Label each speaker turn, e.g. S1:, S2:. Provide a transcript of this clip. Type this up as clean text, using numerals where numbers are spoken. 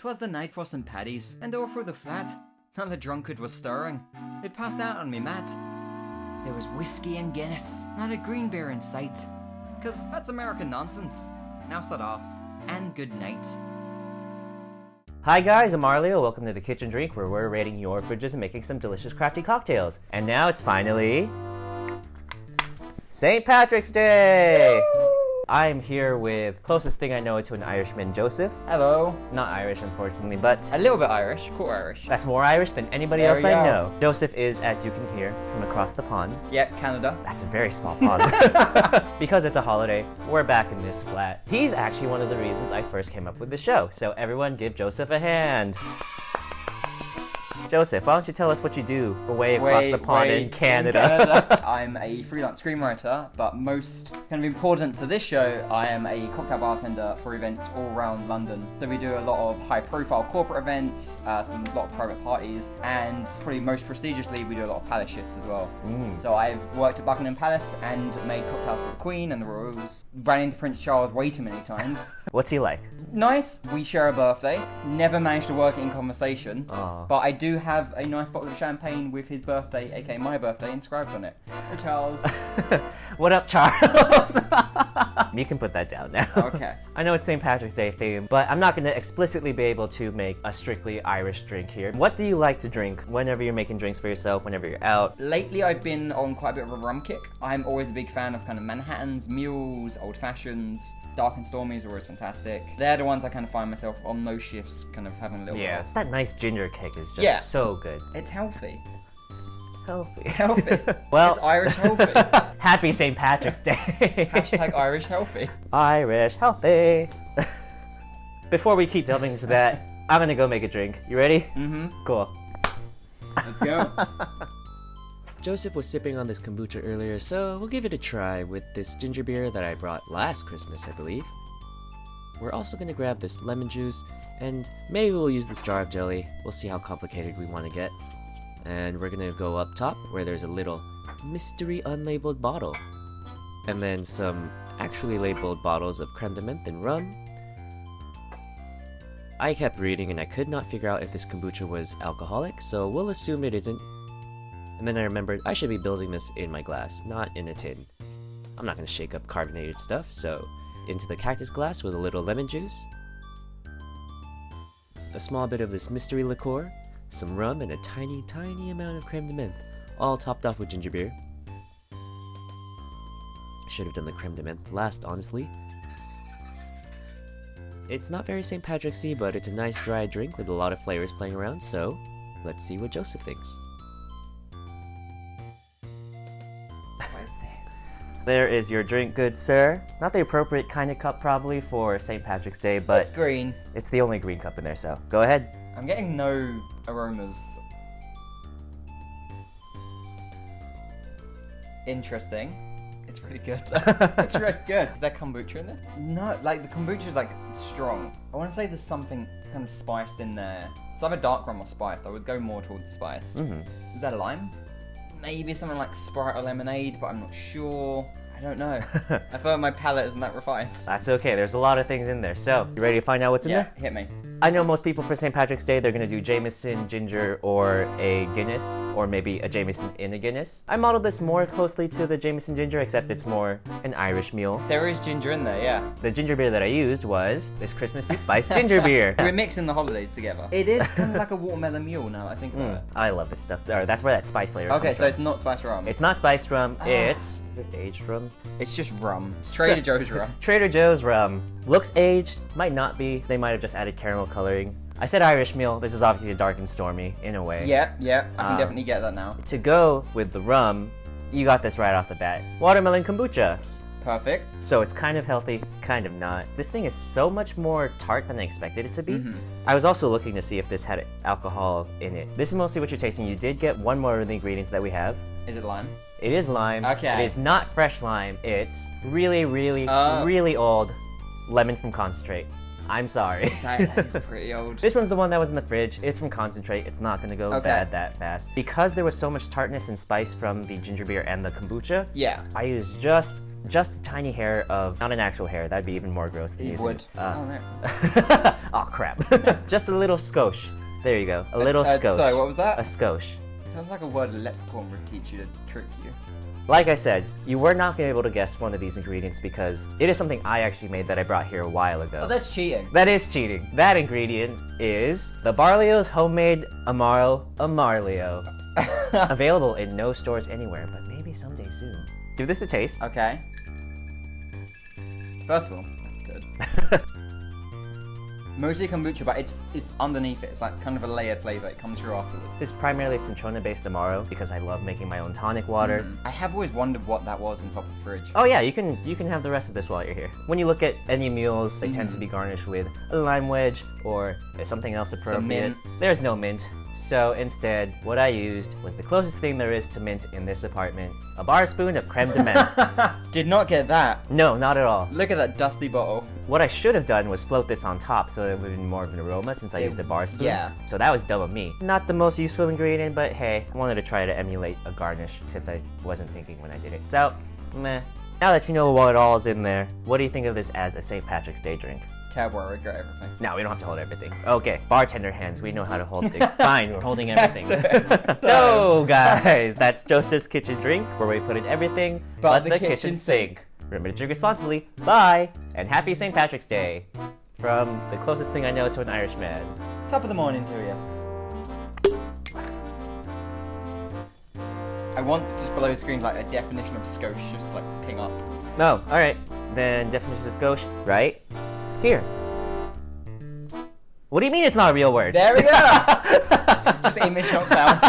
S1: 'Twas the night for St. Paddy's, and all through the flat, not a drunkard was stirring. It passed out on me mat. There was whiskey and Guinness, not a green beer in sight. 'Cause that's American nonsense. Now set off, and good night.
S2: Hi guys, I'm Arleo. Welcome to the Kitchen Drink, where we're raiding your fridges and making some delicious crafty cocktails. And now it's finally St. Patrick's Day!
S1: Woo!
S2: I'm here with closest thing I know to an Irishman, Joseph.
S1: Hello.
S2: Not Irish, unfortunately, but
S1: A little bit Irish, cool Irish.
S2: that's more Irish than anybody else I know. Joseph is, as you can hear, from across the pond.
S1: Yep, Canada.
S2: That's a very small pond. Because it's a holiday, we're back in this flat. He's actually one of the reasons I first came up with the show, so everyone give Joseph a hand. Joseph, why don't you tell us what you do away across the pond in Canada?
S1: I'm a freelance screenwriter, but most kind of important to this show, I am a cocktail bartender for events all around London. So we do a lot of high-profile corporate events, a lot of private parties, and probably most prestigiously, we do a lot of palace shifts as well. So I've worked at Buckingham Palace and made cocktails for the Queen and the Royals. Ran into Prince Charles way too many times.
S2: What's he like?
S1: Nice. We share a birthday. Never managed to work it in conversation.
S2: Aww.
S1: But I do have a nice bottle of champagne with his birthday, aka my birthday, inscribed on it. Hey, Charles.
S2: What up, Charles? You can put that down now.
S1: Okay.
S2: I know it's St. Patrick's Day theme, but I'm not going to explicitly be able to make a strictly Irish drink here. What do you like to drink whenever you're making drinks for yourself, whenever you're out?
S1: Lately, I've been on quite a bit of a rum kick. I'm always a big fan of kind of Manhattans, mules, old fashions. Dark and Stormies are always fantastic. They're the ones I kind of find myself on those shifts kind of having a little bit of.
S2: That nice ginger kick is just so good.
S1: It's healthy.
S2: Healthy.
S1: Healthy.
S2: Well,
S1: it's Irish healthy.
S2: Happy St. Patrick's Day.
S1: Hashtag Irish healthy.
S2: Irish healthy. Before we keep delving into that, I'm gonna go make a drink. You ready?
S1: Mm-hmm.
S2: Cool.
S1: Let's go.
S2: Joseph was sipping on this kombucha earlier, so we'll give it a try with this ginger beer that I brought last Christmas, I believe. We're also gonna grab this lemon juice, and maybe we'll use this jar of jelly. We'll see how complicated we want to get. And we're gonna go up top where there's a little mystery unlabeled bottle. And then some actually labeled bottles of creme de menthe and rum. I kept reading and I could not figure out if this kombucha was alcoholic, so we'll assume it isn't. And then I remembered I should be building this in my glass, not in a tin. I'm not gonna shake up carbonated stuff, so into the cactus glass with a little lemon juice, a small bit of this mystery liqueur, some rum, and a tiny, tiny amount of creme de menthe, all topped off with ginger beer. Should have done the creme de menthe last, honestly. It's not very St. Patrick's-y, but it's a nice dry drink with a lot of flavors playing around, so let's see what Joseph thinks.
S1: What is this?
S2: There is your drink, good sir. Not the appropriate kind of cup, probably, for St. Patrick's Day, but
S1: It's green.
S2: it's the only green cup in there, so go ahead.
S1: I'm getting no aromas. Interesting. It's really good. It's really good. Is there kombucha in it? No, like the kombucha is like strong. I want to say there's something kind of spiced in there. It's either dark rum or spiced. I would go more towards spice. Is that a lime? Maybe something like Sprite or lemonade, but I'm not sure. I don't know. I feel like my palate isn't that refined.
S2: That's okay, there's a lot of things in there. So, you ready to find out what's in there?
S1: Hit me.
S2: I know most people for St. Patrick's Day, they're gonna do Jameson, ginger, or a Guinness, or maybe a Jameson in a Guinness. I modeled this more closely to the Jameson ginger, except it's more an Irish meal.
S1: There is ginger in there, yeah.
S2: The ginger beer that I used was this Christmassy spiced ginger beer.
S1: We're mixing the holidays together. It is kind of like a watermelon mule now that I think about it.
S2: I love this stuff. Or that's where that spice flavor comes
S1: Okay, so
S2: from.
S1: it's not spiced rum.
S2: It's not spiced rum, is it aged rum?
S1: It's just rum. It's Trader Joe's rum.
S2: Trader Joe's rum. Looks aged, might not be. They might have just added caramel coloring. I said Irish meal. This is obviously a dark and stormy, in a way.
S1: Yeah, I can definitely get that now.
S2: To go with the rum, you got this right off the bat. Watermelon kombucha.
S1: Perfect.
S2: So it's kind of healthy, kind of not. This thing is so much more tart than I expected it to be. I was also looking to see if this had alcohol in it. This is mostly what you're tasting. You did get one more of the ingredients that we have.
S1: Is it lime?
S2: It is lime.
S1: Okay.
S2: It is not fresh lime. It's really, really, really old lemon from concentrate. I'm sorry.
S1: That is pretty old.
S2: This one's the one that was in the fridge. It's from concentrate. It's not gonna go bad that fast. Because there was so much tartness and spice from the ginger beer and the kombucha, I used just a tiny hair of, not an actual hair, that'd be even more gross than using.
S1: Wood.
S2: Oh, crap. crap. Just a little skosh. There you go. A little skosh.
S1: Sorry, what was that?
S2: A skosh.
S1: Sounds like a word a leprechaun would teach you to trick you.
S2: Like I said, you were not going to be able to guess one of these ingredients because it is something I actually made that I brought here a while ago.
S1: Oh, that's cheating.
S2: That is cheating. That ingredient is the Barleo's homemade Amarleo. Available in no stores anywhere, but maybe someday soon. Give this a taste.
S1: Okay. First of all, that's good. Mostly kombucha, but it's underneath it. It's like kind of a layered flavor. It comes through afterwards.
S2: This is primarily cinchona-based Amaro because I love making my own tonic water.
S1: I have always wondered what that was on top of the fridge.
S2: Oh yeah, you can have the rest of this while you're here. When you look at any meals, they tend to be garnished with a lime wedge or something else appropriate.
S1: mint.
S2: There's no mint. So instead, what I used was the closest thing there is to mint in this apartment. A bar spoon of creme de menthe.
S1: Did not get that.
S2: No, not at all.
S1: Look at that dusty bottle.
S2: What I should have done was float this on top so it would have been more of an aroma since I used a bar spoon.
S1: Yeah.
S2: So that was dumb of me. Not the most useful ingredient, but hey, I wanted to try to emulate a garnish, except I wasn't thinking when I did it. So, meh. Now that you know what all is in there, what do you think of this as a St. Patrick's Day drink?
S1: Terrible, I regret everything.
S2: No, we don't have to hold everything. Okay, bartender hands, we know how to hold things. Fine, we're holding everything. So, guys, that's Joseph's kitchen drink, where we put in everything but the kitchen sink. Remember to drink responsibly. Bye, and happy St. Patrick's Day from the closest thing I know to an Irishman.
S1: Top of the morning to you. I want just below the screen like a definition of skosh, just like ping up.
S2: No, alright. Then definition of skosh, right here. What do you mean it's not a real word?
S1: There we go! Just image not found.